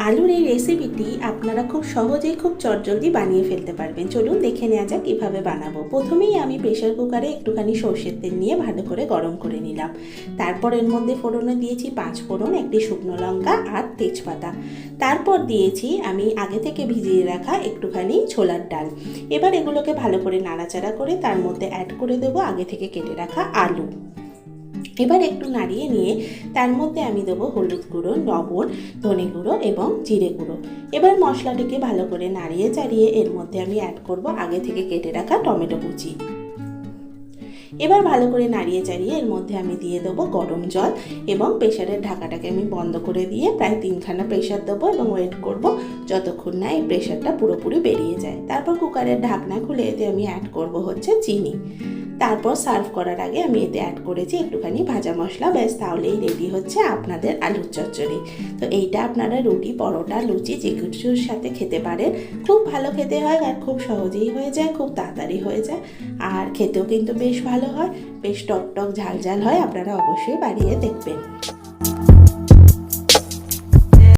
আলুর এই রেসিপিটি আপনারা খুব সহজেই খুব চটজলদি বানিয়ে ফেলতে পারবেন। চলুন দেখে নেওয়া যাক কীভাবে বানাবো। প্রথমেই আমি প্রেসার কুকারে একটুখানি সর্ষের তেল নিয়ে ভালো করে গরম করে নিলাম। তারপর এর মধ্যে ফোড়নে দিয়েছি 5 ফোড়ন, একটি শুকনো লঙ্কা আর তেজপাতা। তারপর দিয়েছি আমি আগে থেকে ভিজিয়ে রাখা একটুখানি ছোলার ডাল। এবার এগুলোকে ভালো করে নাড়াচাড়া করে তার মধ্যে অ্যাড করে দেবো আগে থেকে কেটে রাখা আলু। এবার একটু নাড়িয়ে নিয়ে তার মধ্যে আমি দেবো হলুদ গুঁড়ো, লবণ, ধনে গুঁড়ো এবং জিরে গুঁড়ো। এবার মশলাটিকে ভালো করে নাড়িয়ে চাড়িয়ে এর মধ্যে আমি অ্যাড করব আগে থেকে কেটে রাখা টমেটো কুচি। এবার ভালো করে নাড়িয়ে চাড়িয়ে এর মধ্যে আমি দিয়ে দেবো গরম জল এবং প্রেশারের ঢাকাটাকে আমি বন্ধ করে দিয়ে প্রায় 3খানা প্রেশার দেবো এবং ওয়েট করব যতক্ষণ না এই প্রেশারটা পুরোপুরি বেরিয়ে যায়। তারপর কুকারের ঢাকনা খুলে এতে আমি অ্যাড করব হচ্ছে চিনি। তারপর সার্ভ করার আগে আমি এতে অ্যাড করেছি একটুখানি ভাজা মশলা। ব্যাস, তাহলেই রেডি হচ্ছে আপনাদের আলুর চচ্চড়ি। তো এইটা আপনারা রুটি, পরোটা, লুচি যে কিছুর সাথে খেতে পারেন। খুব ভালো খেতে হয় আর খুব সহজেই হয়ে যায়, খুব তাড়াতাড়ি হয়ে যায়, আর খেতেও কিন্তু বেশ ভালো হয়, বেশ টক টক ঝাল ঝাল হয়। আপনারা অবশ্যই বানিয়ে দেখবেন।